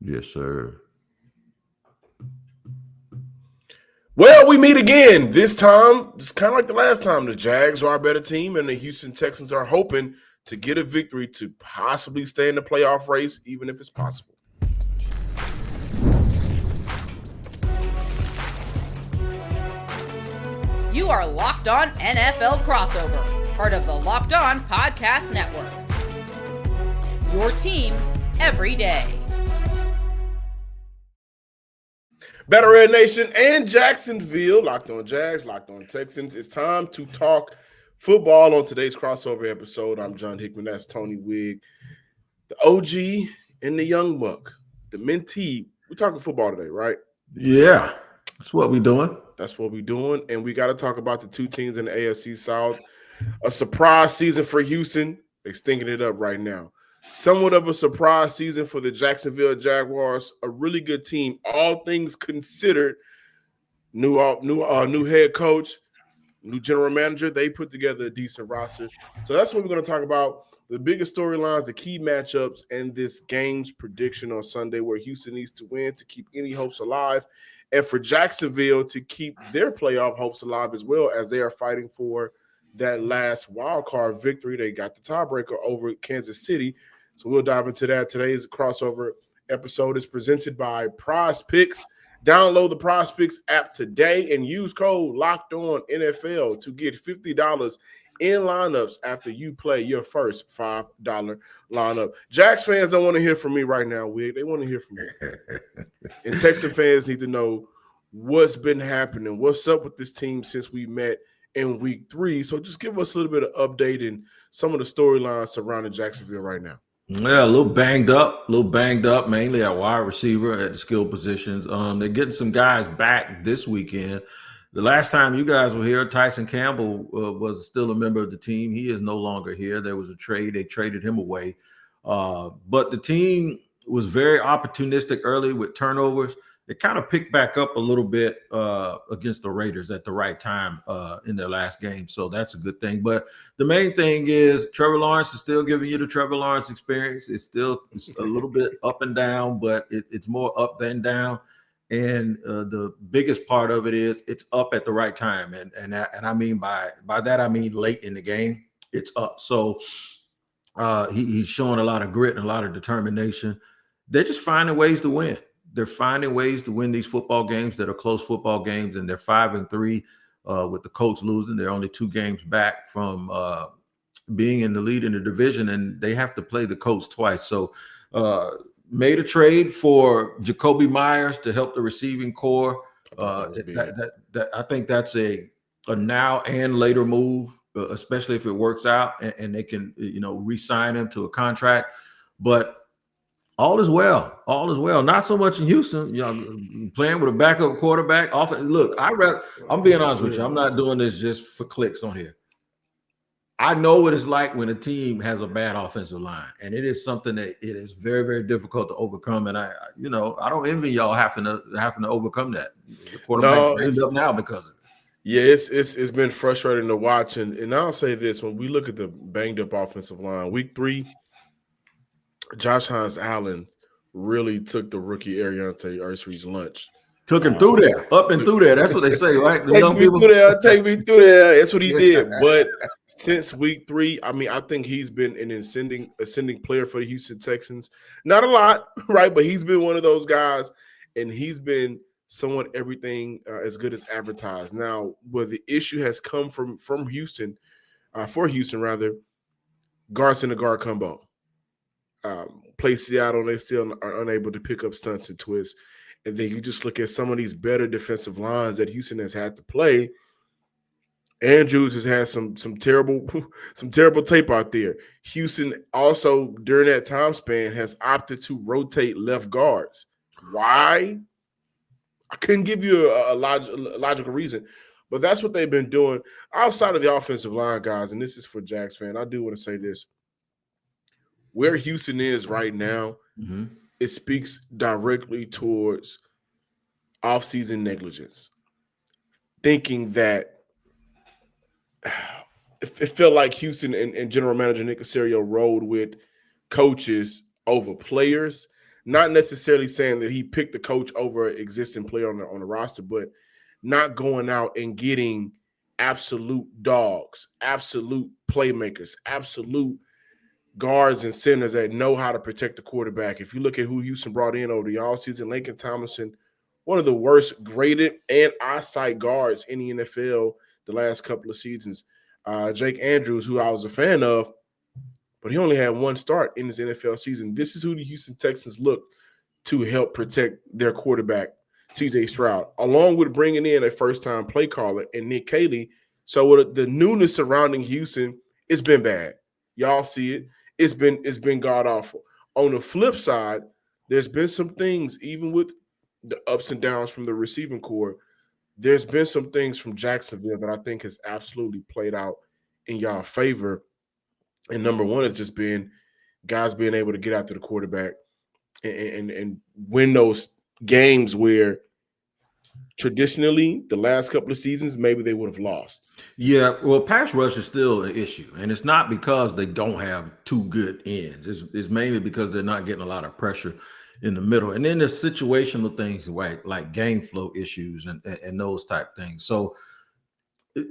Yes, sir. Well, we meet again. This time, it's kind of like the last time. The Jags are a better team, and the Houston Texans are hoping to get a victory to possibly stay in the playoff race, even if it's possible. You are Locked On NFL Crossover, part of the Locked On Podcast Network. Your team every day. Better Red Nation and Jacksonville, Locked On Jags, Locked On Texans. It's time to talk football on today's crossover episode. I'm John Hickman. That's Tony Wigg, the OG and the Young Buck, the mentee. We're talking football today, right? Yeah, that's what we're doing. That's what we're doing. And we got to talk about the two teams in the AFC South. A surprise season for Houston. They're stinking it up right now. Somewhat of a surprise season for the Jacksonville Jaguars. A really good team, all things considered. New head coach, new general manager. They put together a decent roster. So that's what we're going to talk about. The biggest storylines, the key matchups, and this game's prediction on Sunday, where Houston needs to win to keep any hopes alive, and for Jacksonville to keep their playoff hopes alive as well, as they are fighting for that last wild card victory. They got the tiebreaker over Kansas City. So we'll dive into that. Today's crossover episode is presented by Prize Picks. Download the Prize Picks app today and use code LOCKEDONNFL to get $50 in lineups after you play your first $5 lineup. Jags fans don't want to hear from me right now, Wig. They want to hear from you. And Texan fans need to know what's been happening, what's up with this team since we met in week 3. So just give us a little bit of update and some of the storylines surrounding Jacksonville right now. Yeah, a little banged up, mainly at wide receiver at the skill positions. They're getting some guys back this weekend. The last time you guys were here, Tyson Campbell was still a member of the team. He is no longer here. There was a trade. They traded him away. But the team was very opportunistic early with turnovers. They kind of picked back up a little bit against the Raiders at the right time in their last game. So that's a good thing. But the main thing is Trevor Lawrence is still giving you the Trevor Lawrence experience. It's a little bit up and down, but it's more up than down. And the biggest part of it is it's up at the right time. And I mean by that, I mean late in the game, it's up. So he's showing a lot of grit and a lot of determination. They're just finding ways to win. They're finding ways to win these football games that are close football games, and they're 5-3 with the Colts losing. They're only 2 games back from being in the lead in the division, and they have to play the Colts twice. So made a trade for Jacoby Myers to help the receiving core. I think that's a now and later move, especially if it works out and they can re-sign him to a contract. But all is well. All is well. Not so much in Houston. Playing with a backup quarterback. Look, I'm being honest with you. I'm not doing this just for clicks on here. I know what it's like when a team has a bad offensive line, and it is something that it is very, very difficult to overcome. And I don't envy y'all having to overcome that. The quarterback banged up now because of it. Yeah, it's been frustrating to watch. And I'll say this: when we look at the banged up offensive line, week 3. Josh Allen really took the rookie Ariante Ursery's lunch. Took him through there, up and through there. That's what they say, right? Take me through there. That's what he did. But since week 3, I mean, I think he's been an ascending player for the Houston Texans. Not a lot, right? But he's been one of those guys, and he's been somewhat everything as good as advertised. Now, where the issue has come from Houston, for Houston rather, guard center guard combo. Play Seattle, they still are unable to pick up stunts and twists. And then you just look at some of these better defensive lines that Houston has had to play. Andrews has had some terrible tape out there. Houston also, during that time span, has opted to rotate left guards. Why? I couldn't give you a logical reason, but that's what they've been doing outside of the offensive line, guys. And this is for Jags fan. I do want to say this. Where Houston is right now, it speaks directly towards offseason negligence. Thinking that it felt like Houston and general manager Nick Caserio rode with coaches over players. Not necessarily saying that he picked the coach over an existing player on the roster, but not going out and getting absolute dogs, absolute playmakers, absolute guards and centers that know how to protect the quarterback. If you look at who Houston brought in over the offseason, Laken Tomlinson, one of the worst graded and eyesight guards in the NFL the last couple of seasons. Jake Andrews, who I was a fan of, but he only had one start in his NFL season. This is who the Houston Texans look to help protect their quarterback, C.J. Stroud, along with bringing in a first-time play caller and Nick Caley. So with the newness surrounding Houston, it's been bad. Y'all see it. It's been god-awful. On the flip side, there's been some things, even with the ups and downs from the receiving core, there's been some things from Jacksonville that I think has absolutely played out in y'all favor. And number one has just been guys being able to get after the quarterback and win those games where traditionally the last couple of seasons maybe they would have lost. Yeah, well, pass rush is still an issue, and it's not because they don't have two good ends. It's mainly because they're not getting a lot of pressure in the middle. And then there's situational things like game flow issues and those type things. So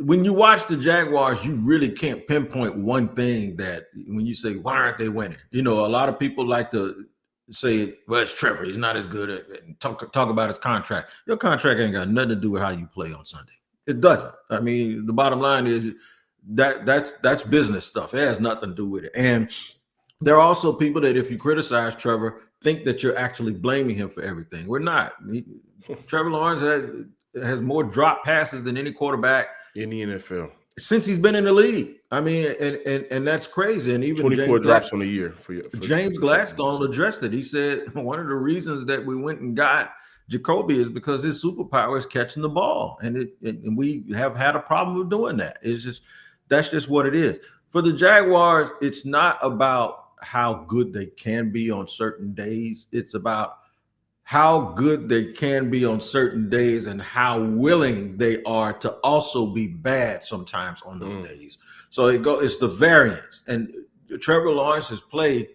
when you watch the Jaguars, you really can't pinpoint one thing that when you say, why aren't they winning? You know, a lot of people like to say, well, it's Trevor. He's not as good at talk about his contract. Your contract ain't got nothing to do with how you play on Sunday. It doesn't. I mean, the bottom line is that's business stuff. It has nothing to do with it. And there are also people that if you criticize Trevor, think that you're actually blaming him for everything. We're not. Trevor Lawrence has more drop passes than any quarterback in the NFL since he's been in the league. I mean, and that's crazy. And even 24 drops on the year for James Gladstone addressed it. He said one of the reasons that we went and got Jacoby is because his superpower is catching the ball, and we have had a problem with doing that. That's just what it is. For the Jaguars, it's not about how good they can be on certain days. It's about how good they can be on certain days and how willing they are to also be bad sometimes on those days. So it's the variance. And Trevor Lawrence's play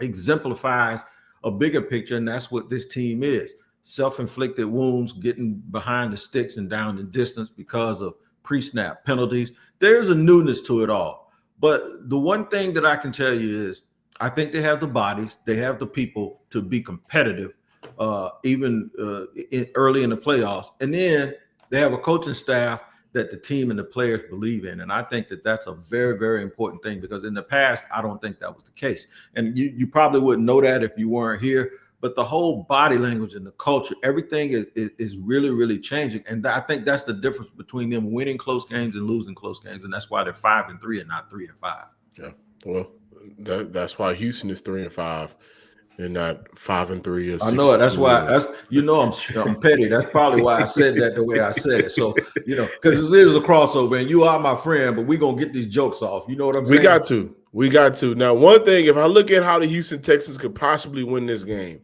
exemplifies a bigger picture, and that's what this team is. Self-inflicted wounds, getting behind the sticks and down the distance because of pre-snap penalties. There's a newness to it all. But the one thing that I can tell you is I think they have the bodies, they have the people to be competitive, even early in the playoffs. And then they have a coaching staff that the team and the players believe in. And I think that that's a very, very important thing because in the past, I don't think that was the case. And you probably wouldn't know that if you weren't here. But the whole body language and the culture, everything is really, really changing. And I think that's the difference between them winning close games and losing close games. And that's why they're 5-3 and not 3-5. Yeah, well, that's why Houston is 3-5 and not 5-3. I know it. That's why. I'm petty. That's probably why I said that the way I said it. So because this is a crossover, and you are my friend, but we're gonna get these jokes off. You know what I'm saying? We got to. Now, one thing, if I look at how the Houston Texans could possibly win this game,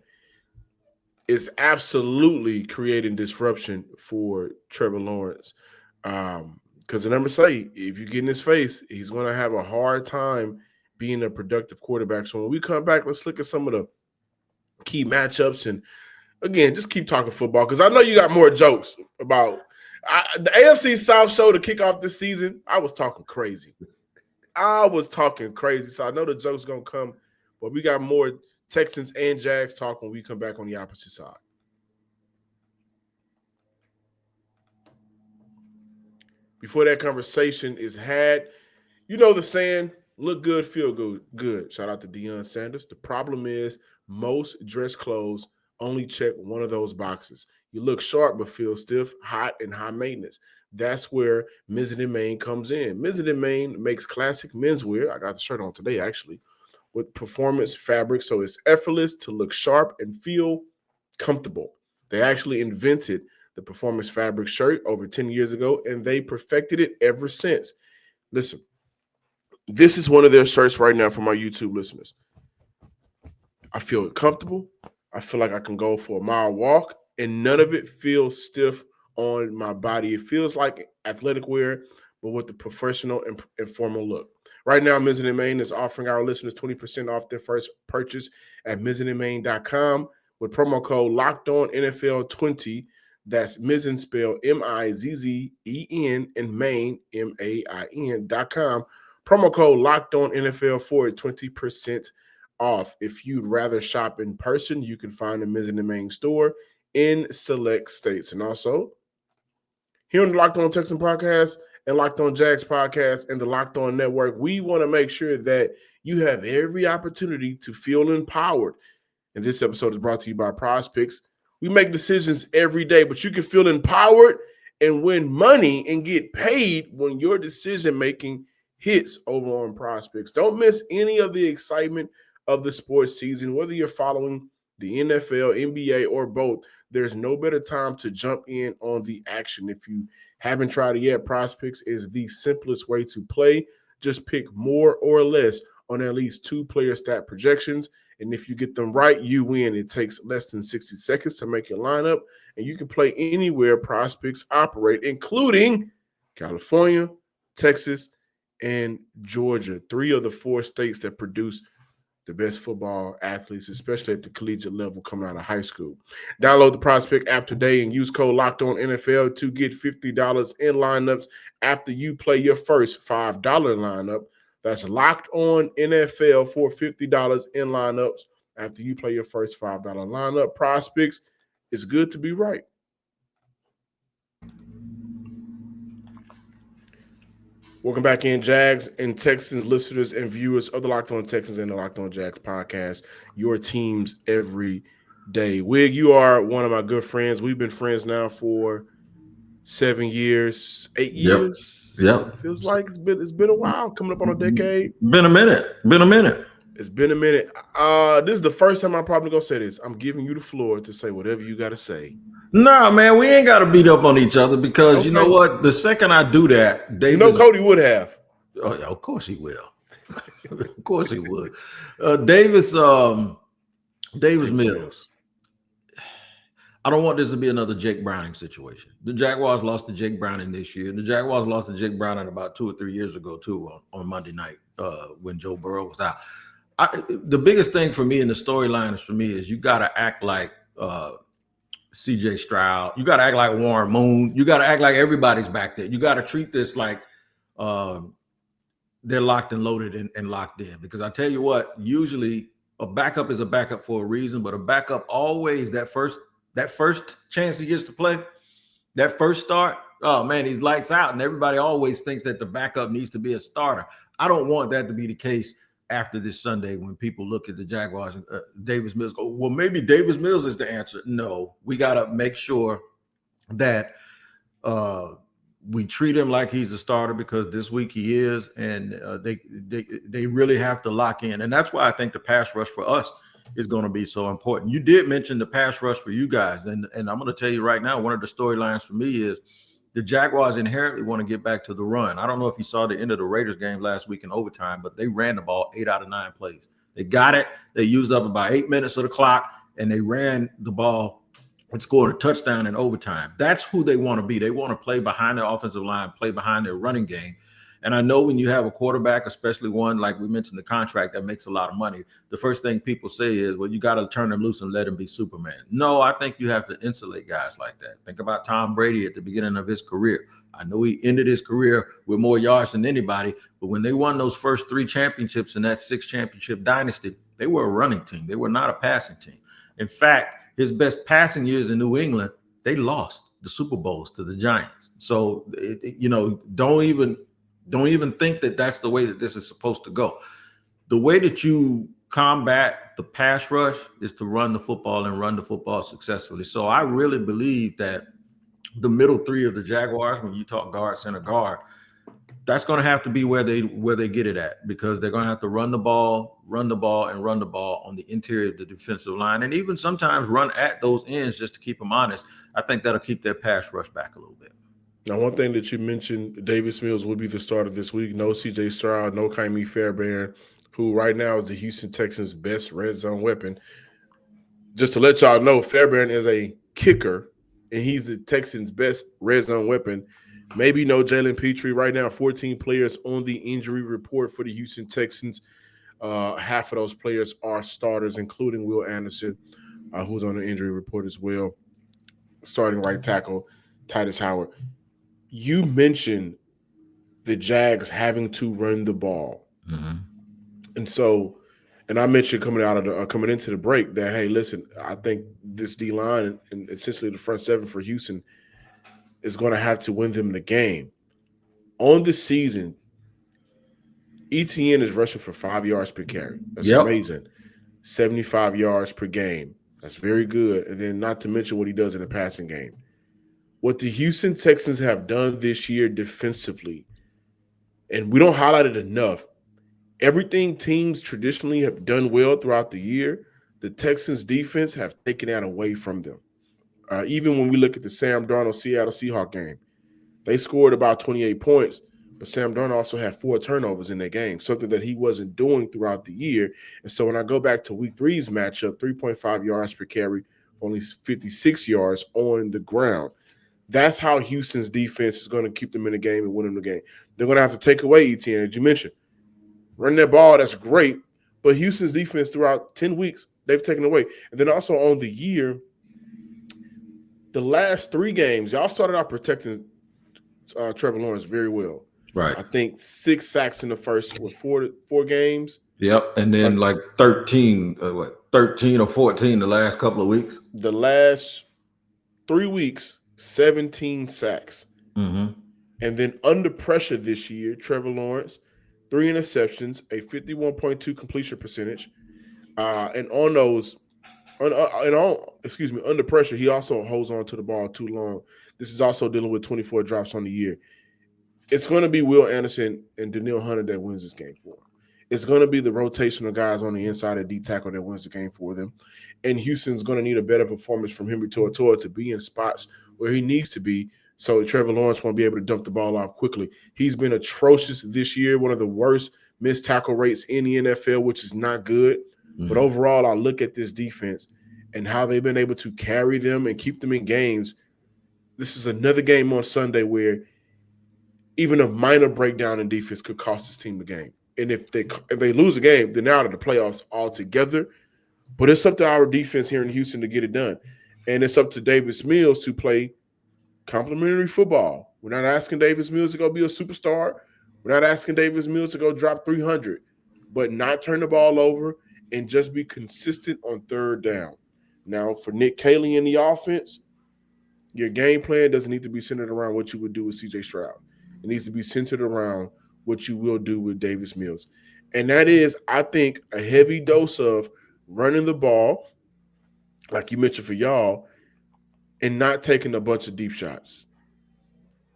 it's absolutely creating disruption for Trevor Lawrence. Because the numbers say if you get in his face, he's going to have a hard time being a productive quarterback. So when we come back, let's look at some of the key matchups. And again, just keep talking football because I know you got more jokes about the AFC South show to kick off this season. I was talking crazy. So I know the joke's going to come, but we got more Texans and Jags talk when we come back on the opposite side. Before that conversation is had, you know the saying, look good, feel good. Shout out to Deion Sanders. The problem is most dress clothes only check one of those boxes. You look sharp but feel stiff, hot, and high maintenance. That's where Mizzen & Main comes in. Mizzen & Main makes classic menswear. I got the shirt on today, actually, with performance fabric, so it's effortless to look sharp and feel comfortable. They actually invented the performance fabric shirt over 10 years ago, and they perfected it ever since. Listen, this is one of their shirts right now for my YouTube listeners. I feel comfortable. I feel like I can go for a mile walk, and none of it feels stiff on my body. It feels like athletic wear, but with the professional and formal look. Right now, Mizzen and Main is offering our listeners 20% off their first purchase at mizzenandmain.com with promo code LOCKEDONNFL20. That's Mizzen spelled MIZZEN and Main, MAIN.com. Promo code LOCKEDONNFL for 20% off. If you'd rather shop in person, you can find the Mizzen and Main store in select states. And also, here on the Locked On Texans podcast and Locked On Jags podcast and the Locked On Network, we want to make sure that you have every opportunity to feel empowered. And this episode is brought to you by Prize Picks. We make decisions every day, but you can feel empowered and win money and get paid when your decision-making hits over on Prize Picks. Don't miss any of the excitement of the sports season, whether you're following the NFL, NBA, or both. There's no better time to jump in on the action. If you haven't tried it yet, Prize Picks is the simplest way to play. Just pick more or less on at least 2 player stat projections. And if you get them right, you win. It takes less than 60 seconds to make your lineup. And you can play anywhere Prize Picks operate, including California, Texas, and Georgia. 3 of the 4 states that produce the best football athletes, especially at the collegiate level coming out of high school. Download the Prize Pick app today and use code LOCKEDONNFL to get $50 in lineups after you play your first $5 lineup. That's Locked On NFL for $50 in lineups after you play your first $5 lineup. Prize Picks, it's good to be right. Welcome back in, Jags and Texans listeners and viewers of the Locked On Texans and the Locked On Jags podcast, your teams every day. Wig, you are one of my good friends. We've been friends now for 7 years, 8 years. Yep. Feels like it's been a while, coming up on a decade. Been a minute. It's been a minute. This is the first time I'm probably gonna say this. I'm giving you the floor to say whatever you gotta say. Nah, man, we ain't got to beat up on each other because you know what? The second I do that, Davis, Cody would have. Oh, yeah, of course he will. Of course he would. Davis Mills. I don't want this to be another Jake Browning situation. The Jaguars lost to Jake Browning this year. The Jaguars lost to Jake Browning about 2 or 3 years ago too on Monday night when Joe Burrow was out. The biggest thing for me in the storylines for me is you got to act like CJ Stroud. You got to act like Warren Moon. You got to act like everybody's back there. You got to treat this like they're locked and loaded and locked in. Because I tell you what, usually a backup is a backup for a reason, but a backup always that first chance he gets to play, that first start, oh man, he's lights out, and everybody always thinks that the backup needs to be a starter. I don't want that to be the case after this Sunday when people look at the Jaguars and Davis Mills go, well, maybe Davis Mills is the answer. No, we got to make sure that we treat him like he's a starter because this week he is, and they really have to lock in. And that's why I think the pass rush for us is going to be so important. You did mention the pass rush for you guys, and I'm going to tell you right now, one of the storylines for me is the Jaguars inherently want to get back to the run. I don't know if you saw the end of the Raiders game last week in overtime, but they ran the ball 8 out of 9 plays. They got it. They used up about 8 minutes of the clock, and they ran the ball and scored a touchdown in overtime. That's who they want to be. They want to play behind their offensive line, play behind their running game. And I know when you have a quarterback, especially one like we mentioned the contract that makes a lot of money, the first thing people say is, well, you got to turn him loose and let him be Superman. No, I think you have to insulate guys like that. Think about Tom Brady at the beginning of his career. I know he ended his career with more yards than anybody, but when they won those first 3 championships in that 6 championship dynasty, they were a running team. They were not a passing team. In fact, his best passing years in New England, they lost the Super Bowls to the Giants. So, don't even think that that's the way that this is supposed to go. The way that you combat the pass rush is to run the football and run the football successfully. So I really believe that the middle 3 of the Jaguars, when you talk guard, center, guard, that's going to have to be where they get it at, because they're going to have to run the ball on the interior of the defensive line, and even sometimes run at those ends just to keep them honest. I think that'll keep their pass rush back a little bit. Now, one thing that you mentioned, Davis Mills will be the starter this week. No C.J. Stroud, no Ka'imi Fairbairn, who right now is the Houston Texans' best red zone weapon. Just to let y'all know, Fairbairn is a kicker, and he's the Texans' best red zone weapon. Maybe no Jalen Pitre right now. 14 players on the injury report for the Houston Texans. Half of those players are starters, including Will Anderson, who's on the injury report as well. Starting right tackle, Titus Howard. You mentioned the Jags having to run the ball. Mm-hmm. And I mentioned coming into the break that, hey, listen, I think this D line and essentially the front seven for Houston is going to have to win them the game. On the season, Etienne is rushing for 5 yards per carry. That's amazing. 75 yards per game. That's very good. And then not to mention what he does in the passing game. What the Houston Texans have done this year defensively, and we don't highlight it enough, everything teams traditionally have done well throughout the year, the Texans defense have taken that away from them. Even when we look at the Sam Darnold Seattle Seahawks game, they scored about 28 points, but Sam Darnold also had 4 turnovers in that game, something that he wasn't doing throughout the year. And so when I go back to week 3's matchup, 3.5 yards per carry, only 56 yards on the ground. That's how Houston's defense is going to keep them in the game and win them the game. They're going to have to take away Etienne, as you mentioned. Run that ball, that's great. But Houston's defense throughout 10 weeks, they've taken away. And then also on the year, the last 3 games, y'all started out protecting Trevor Lawrence very well. Right. I think 6 sacks in the first 4 games. Yep. And then like 13 or 14 the last couple of weeks. The last 3 weeks, 17 sacks. Mm-hmm. And then under pressure this year, Trevor Lawrence, 3 interceptions, a 51.2 completion percentage. And on those, under pressure, he also holds on to the ball too long. This is also dealing with 24 drops on the year. It's going to be Will Anderson and Danielle Hunter that wins this game for him. It's going to be the rotational guys on the inside of D tackle that wins the game for them. And Houston's going to need a better performance from Henry To'oTo'o to be in spots where he needs to be, so Trevor Lawrence won't be able to dump the ball off quickly. He's been atrocious this year, one of the worst missed tackle rates in the NFL, which is not good. Mm-hmm. But overall, I look at this defense and how they've been able to carry them and keep them in games. This is another game on Sunday where even a minor breakdown in defense could cost this team the game. And if they lose the game, they're out of the playoffs altogether. But it's up to our defense here in Houston to get it done. And it's up to Davis Mills to play complimentary football. We're not asking Davis Mills to go be a superstar. We're not asking Davis Mills to go drop 300, but not turn the ball over and just be consistent on third down. Now, for Nick Caley in the offense, your game plan doesn't need to be centered around what you would do with C.J. Stroud. It needs to be centered around what you will do with Davis Mills. And that is, I think, a heavy dose of running the ball, like you mentioned for y'all, and not taking a bunch of deep shots.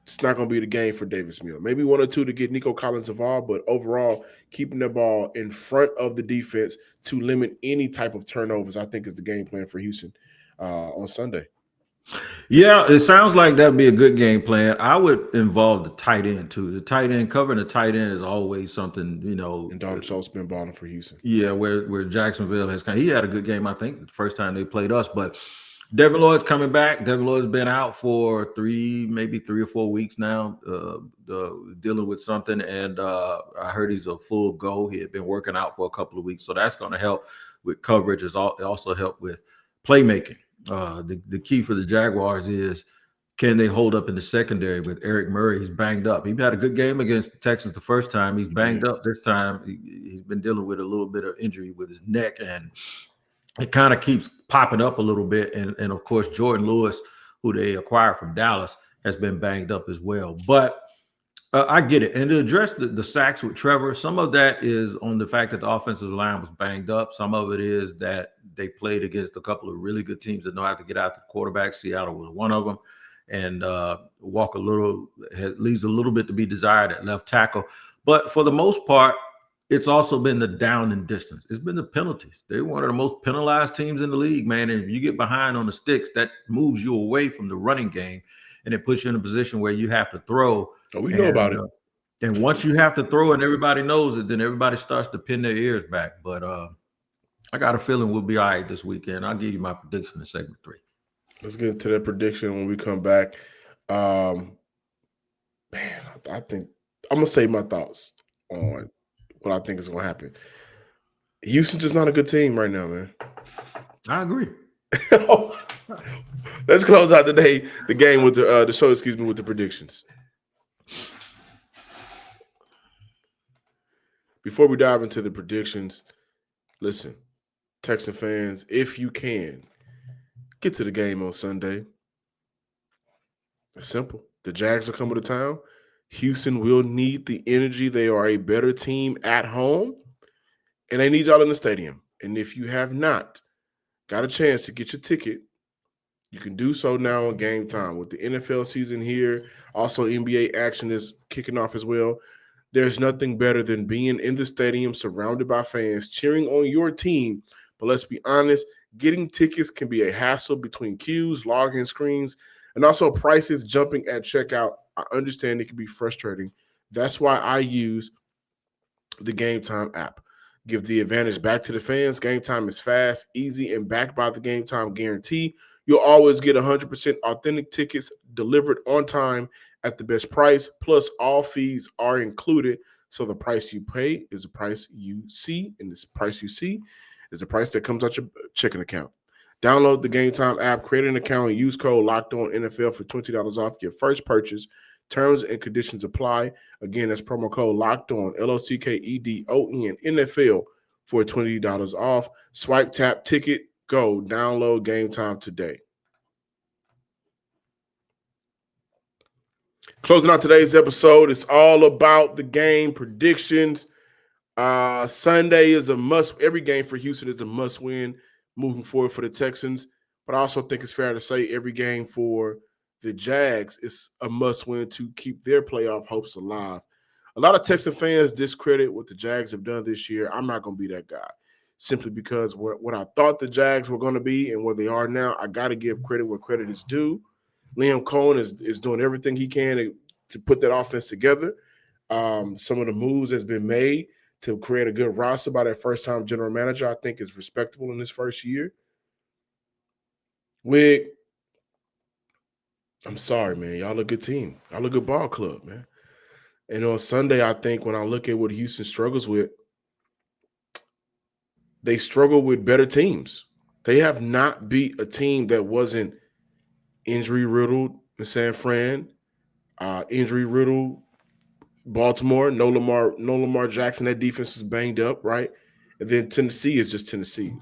It's not going to be the game for Davis Mills. Maybe 1 or 2 to get Nico Collins involved, but overall, keeping the ball in front of the defense to limit any type of turnovers, I think, is the game plan for Houston on Sunday. Yeah, it sounds like that'd be a good game plan. I would involve the tight end too. The tight end, covering the tight end is always something, you know. And Dalton Schultz been balling for Houston. Yeah, where Jacksonville has he had a good game, I think, the first time they played us. But Devin Lloyd's coming back. Devin Lloyd's been out for 3 or 4 weeks now, dealing with something. And I heard he's a full go. He had been working out for a couple of weeks, so that's going to help with coverage. It also help with playmaking. The key for the Jaguars is, can they hold up in the secondary with Eric Murray? He's banged up. He had a good game against the Texans the first time. He's banged up this time. He's been dealing with a little bit of injury with his neck, and it kind of keeps popping up a little bit. And of course, Jordan Lewis, who they acquired from Dallas, has been banged up as well. But I get it. And to address the sacks with Trevor, some of that is on the fact that the offensive line was banged up. Some of it is that they played against a couple of really good teams that know how to get out the quarterback. Seattle was one of them. And Walker leaves a little bit to be desired at left tackle. But for the most part, it's also been the down and distance. It's been the penalties. They're one of the most penalized teams in the league, man. And if you get behind on the sticks, that moves you away from the running game, and it puts you in a position where you have to throw. Oh, we know about it. And once you have to throw and everybody knows it, then everybody starts to pin their ears back. But I got a feeling we'll be all right this weekend. I'll give you my prediction in segment 3. Let's get to that prediction when we come back. Man, I think I'm gonna say my thoughts on what I think is gonna happen. Houston's just not a good team right now, man. I agree. Let's close out the game with the show. Excuse me, with the predictions. Before we dive into the predictions, listen, Texan fans, if you can, get to the game on Sunday. It's simple. The Jags are coming to town. Houston will need the energy. They are a better team at home, and they need y'all in the stadium. And if you have not got a chance to get your ticket, you can do so now on Game Time. With the NFL season here, also NBA action is kicking off as well. There's nothing better than being in the stadium surrounded by fans cheering on your team. But let's be honest, getting tickets can be a hassle between queues, login screens, and also prices jumping at checkout. I understand it can be frustrating. That's why I use the Game Time app. Give the advantage back to the fans. Game Time is fast, easy, and backed by the Game Time guarantee. You'll always get 100% authentic tickets delivered on time at the best price. Plus, all fees are included. So the price you pay is the price you see, and this price you see is the price that comes out your checking account. Download the Game Time app, create an account, and use code LOCKEDONNFL for $20 off your first purchase. Terms and conditions apply. Again, that's promo code LOCKEDON, LOCKEDON, NFL for $20 off. Swipe, tap, ticket, go. Download Game Time today. Closing out today's episode, it's all about the game predictions. Sunday is a must. Every game for Houston is a must win moving forward for the Texans. But I also think it's fair to say every game for the Jags is a must win to keep their playoff hopes alive. A lot of Texan fans discredit what the Jags have done this year. I'm not going to be that guy simply because what I thought the Jags were going to be and where they are now, I got to give credit where credit is due. Liam Cohen is doing everything he can to put that offense together. Some of the moves that's been made to create a good roster by that first-time general manager, I think is respectable in his first year. Wig, I'm sorry, man. Y'all a good team. Y'all a good ball club, man. And on Sunday, I think when I look at what Houston struggles with, they struggle with better teams. They have not beat a team that wasn't injury-riddled in San Fran, injury-riddled Baltimore, no Lamar Jackson. That defense is banged up, right? And then Tennessee is just Tennessee.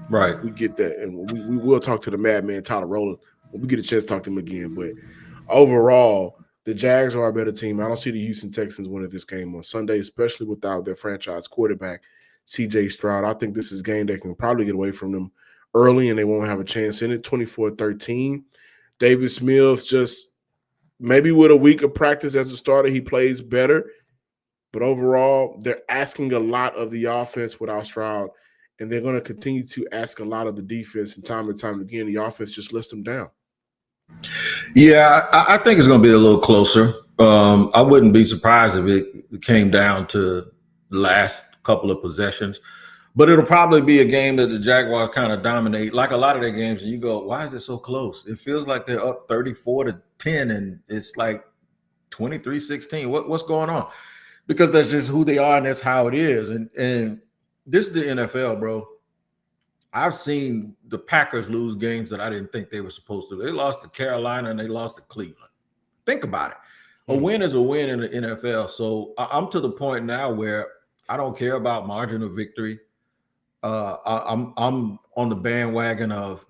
Right. We get that. And we will talk to the madman, Tyler Rowland, when we get a chance to talk to him again. But overall, the Jags are a better team. I don't see the Houston Texans winning this game on Sunday, especially without their franchise quarterback, C.J. Stroud. I think this is a game that can probably get away from them early, and they won't have a chance in it. 24-13. Davis Mills just maybe with a week of practice as a starter, he plays better. But overall, they're asking a lot of the offense without Stroud, and they're going to continue to ask a lot of the defense. And time again, the offense just lets them down. Yeah, I think it's going to be a little closer. I wouldn't be surprised if it came down to the last couple of possessions. But it'll probably be a game that the Jaguars kind of dominate, like a lot of their games. And you go, why is it so close? It feels like they're up 34-10, and it's like 23-16. What's going on? Because that's just who they are, and that's how it is. And this is the NFL, bro. I've seen the Packers lose games that I didn't think they were supposed to. They lost to Carolina and they lost to Cleveland. Think about it. A win is a win in the NFL. So I'm to the point now where I don't care about margin of victory. I'm on the bandwagon of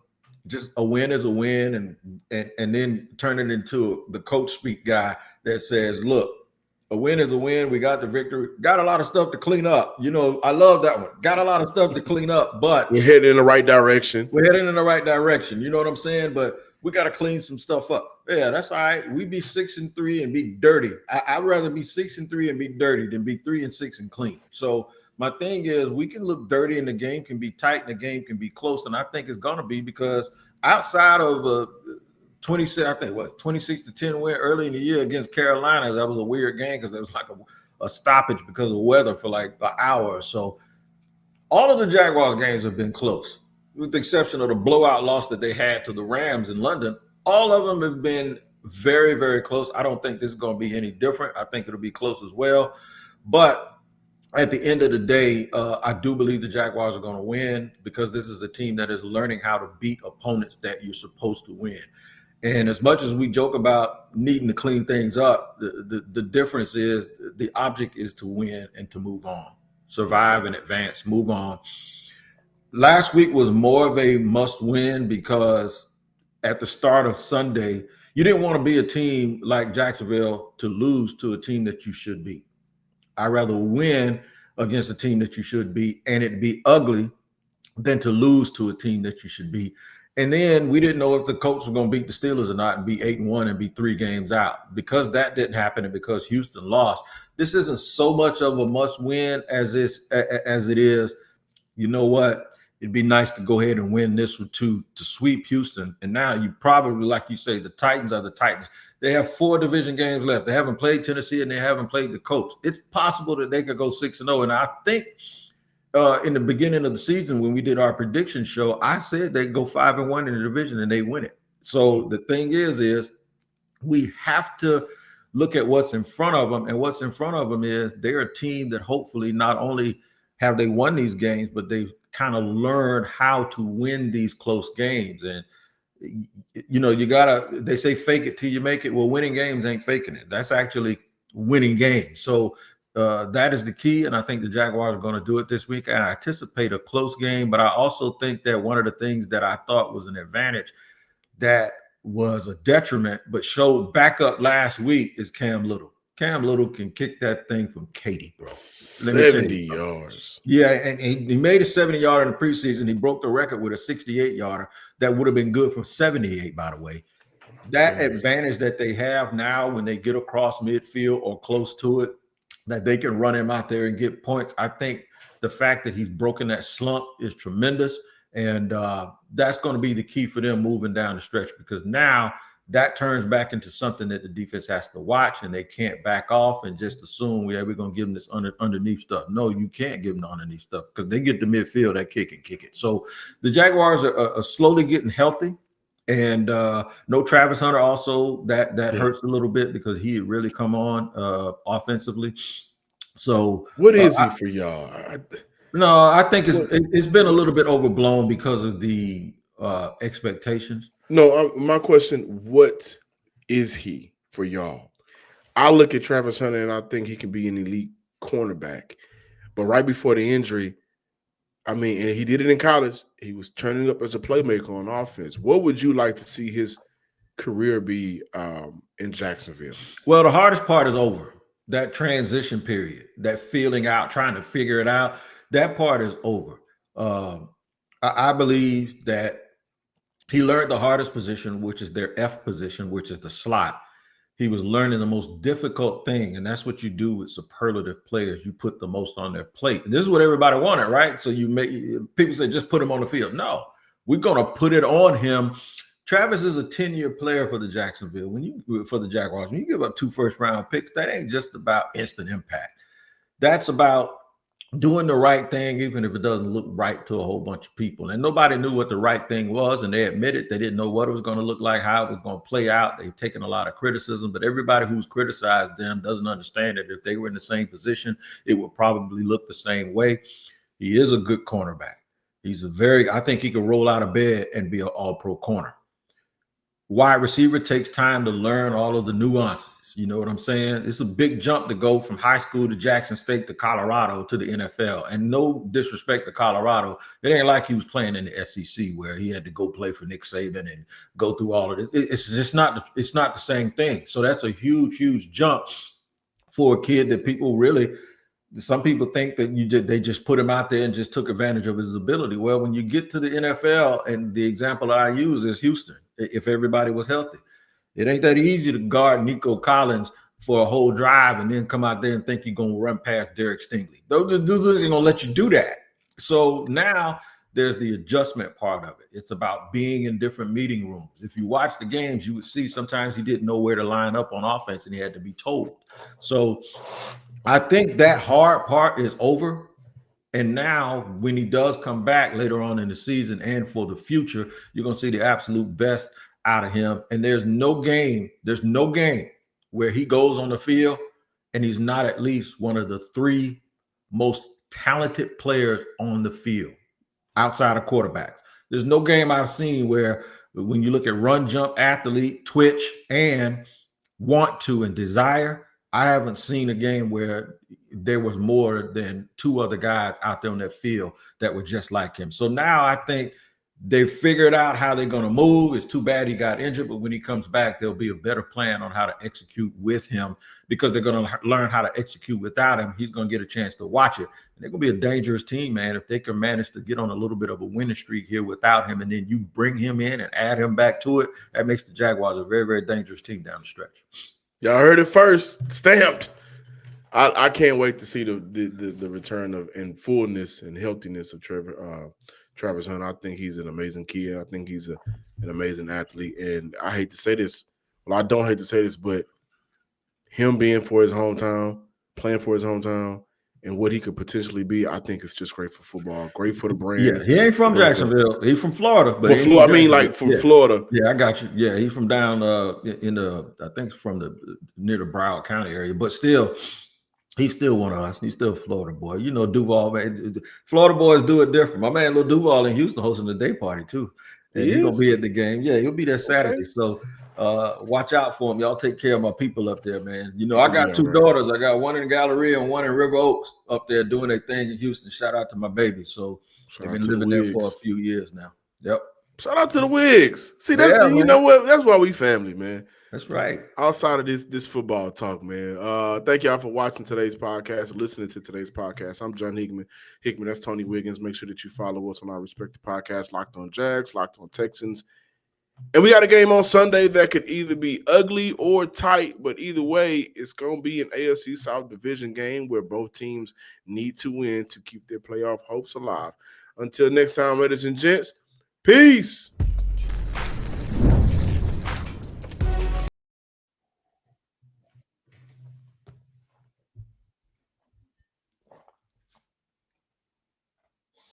just a win is a win, and then turn it into the coach speak guy that says, look, a win is a win. We got the victory. Got a lot of stuff to clean up. You know, I love that one. Got a lot of stuff to clean up, but we're heading in the right direction. We're heading in the right direction. You know what I'm saying? But we got to clean some stuff up. Yeah, that's all right. We be 6-3 and be dirty. I'd rather be 6-3 and be dirty than be 3-6 and clean. So my thing is, we can look dirty and the game can be tight and the game can be close. And I think it's going to be because outside of 26-10 win early in the year against Carolina, that was a weird game because it was like a stoppage because of weather for like an hour or so. All of the Jaguars games have been close, with the exception of the blowout loss that they had to the Rams in London. All of them have been very, very close. I don't think this is going to be any different. I think it'll be close as well. But at the end of the day, I do believe the Jaguars are going to win because this is a team that is learning how to beat opponents that you're supposed to win. And as much as we joke about needing to clean things up, the difference is the object is to win and to move on, survive and advance, move on. Last week was more of a must win because at the start of Sunday, you didn't want to be a team like Jacksonville to lose to a team that you should beat. I'd rather win against a team that you should beat and it be ugly than to lose to a team that you should beat. And then we didn't know if the Colts were going to beat the Steelers or not and be 8-1 and be 3 games out. Because that didn't happen and because Houston lost, this isn't so much of a must win as it is. You know what? It'd be nice to go ahead and win this one to sweep Houston. And now you probably, like you say, the Titans are the Titans. They have 4 division games left. They haven't played Tennessee and they haven't played the Colts. It's possible that they could go 6-0. And I think in the beginning of the season when we did our prediction show, I said they'd go 5-1 in the division and they win it. So the thing is we have to look at what's in front of them. And what's in front of them is they're a team that hopefully not only have they won these games, but they've kind of learned how to win these close games. And you know, they say fake it till you make it. Well, winning games ain't faking it. That's actually winning games. So that is the key. And I think the Jaguars are going to do it this week. I anticipate a close game, but I also think that one of the things that I thought was an advantage that was a detriment, but showed back up last week is Cam Little. Cam Little can kick that thing from Katie, bro. 70 yards. Yeah, and he made a 70-yarder in the preseason. He broke the record with a 68-yarder. That would have been good for 78, by the way. That advantage that they have now when they get across midfield or close to it, that they can run him out there and get points. I think the fact that he's broken that slump is tremendous. And that's going to be the key for them moving down the stretch because now – that turns back into something that the defense has to watch, and they can't back off and just assume we're going to give them this underneath stuff. No, you can't give them the underneath stuff because they get to midfield, that kick and kick it. So the Jaguars are slowly getting healthy, and no Travis Hunter also that hurts a little bit because he had really come on offensively. So what is he for y'all? No, I think it's been a little bit overblown because of the expectations. No, my question, what is he for y'all? I look at Travis Hunter and I think he can be an elite cornerback. But right before the injury, I mean, and he did it in college, he was turning up as a playmaker on offense. What would you like to see his career be in Jacksonville? Well, the hardest part is over. That transition period, that feeling out, trying to figure it out, that part is over. I believe that he learned the hardest position, which is their F position, which is the slot. He was learning the most difficult thing, and that's what you do with superlative players. You put the most on their plate. And this is what everybody wanted, right? So people say, just put him on the field. No, we're going to put it on him. Travis is a 10-year player for the Jacksonville. For the Jaguars, when you give up 2 first-round picks, that ain't just about instant impact. That's about doing the right thing, even if it doesn't look right to a whole bunch of people. And nobody knew what the right thing was, and they admitted they didn't know what it was going to look like, how it was going to play out. They've taken a lot of criticism, but everybody who's criticized them doesn't understand that if they were in the same position, it would probably look the same way. He is a good cornerback. I think he could roll out of bed and be an all-pro corner. Wide receiver takes time to learn all of the nuances. You know what I'm saying? It's a big jump to go from high school to Jackson State to Colorado to the NFL. And no disrespect to Colorado, it ain't like he was playing in the SEC where he had to go play for Nick Saban and go through all of this. It's just not the same thing. So that's a huge jump for a kid that some people think that they just put him out there and just took advantage of his ability. Well, when you get to the NFL, and the example I use is Houston, if everybody was healthy. It ain't that easy to guard Nico Collins for a whole drive and then come out there and think you're going to run past Derek Stingley. Those dudes ain't going to let you do that. So now there's the adjustment part of it. It's about being in different meeting rooms. If you watch the games, you would see sometimes he didn't know where to line up on offense and he had to be told. So I think that hard part is over. And now when he does come back later on in the season and for the future, you're going to see the absolute best out of him. And there's no game where he goes on the field and he's not at least one of the 3 most talented players on the field outside of quarterbacks. There's no game I've seen where when you look at run, jump, athlete, twitch, and want to and desire, I haven't seen a game where there was more than 2 other guys out there on that field that were just like him. So now I think they figured out how they're going to move. It's too bad he got injured, but when he comes back, there'll be a better plan on how to execute with him, because they're going to learn how to execute without him. He's going to get a chance to watch it. And they're going to be a dangerous team, man, if they can manage to get on a little bit of a winning streak here without him, and then you bring him in and add him back to it. That makes the Jaguars a very, very dangerous team down the stretch. Y'all heard it first. Stamped. I can't wait to see the return of and fullness and healthiness of Travis Hunter. I think he's an amazing kid. I think he's an amazing athlete. And I hate to say this. Well, I don't hate to say this, but him being for his hometown, playing for his hometown, and what he could potentially be, I think it's just great for football, great for the brand. Yeah, he ain't from Jacksonville. He's from Florida. But from Florida. Yeah, I got you. Yeah, he's from down in the, I think from near the Broward County area. But still, he's still one of us. He's still a Florida boy. You know, Duval, man. Florida boys do it different. My man, Lil Duval in Houston hosting the day party too. And he's gonna be at the game. Yeah, he'll be there Saturday. Okay. So watch out for him. Y'all take care of my people up there, man. You know, I got 2 daughters. I got one in Galleria and one in River Oaks up there doing their thing in Houston. Shout out to my baby. So they've been living there for a few years now. Yep. Shout out to the Wiggs. See, that's you know what? That's why we family, man. That's right. Outside of this football talk, man. Thank y'all for watching today's podcast, listening to today's podcast. I'm John Hickman. That's Tony Wiggins. Make sure that you follow us on our respective podcasts, Locked on Jags, Locked on Texans. And we got a game on Sunday that could either be ugly or tight, but either way, it's going to be an AFC South division game where both teams need to win to keep their playoff hopes alive. Until next time, ladies and gents, peace.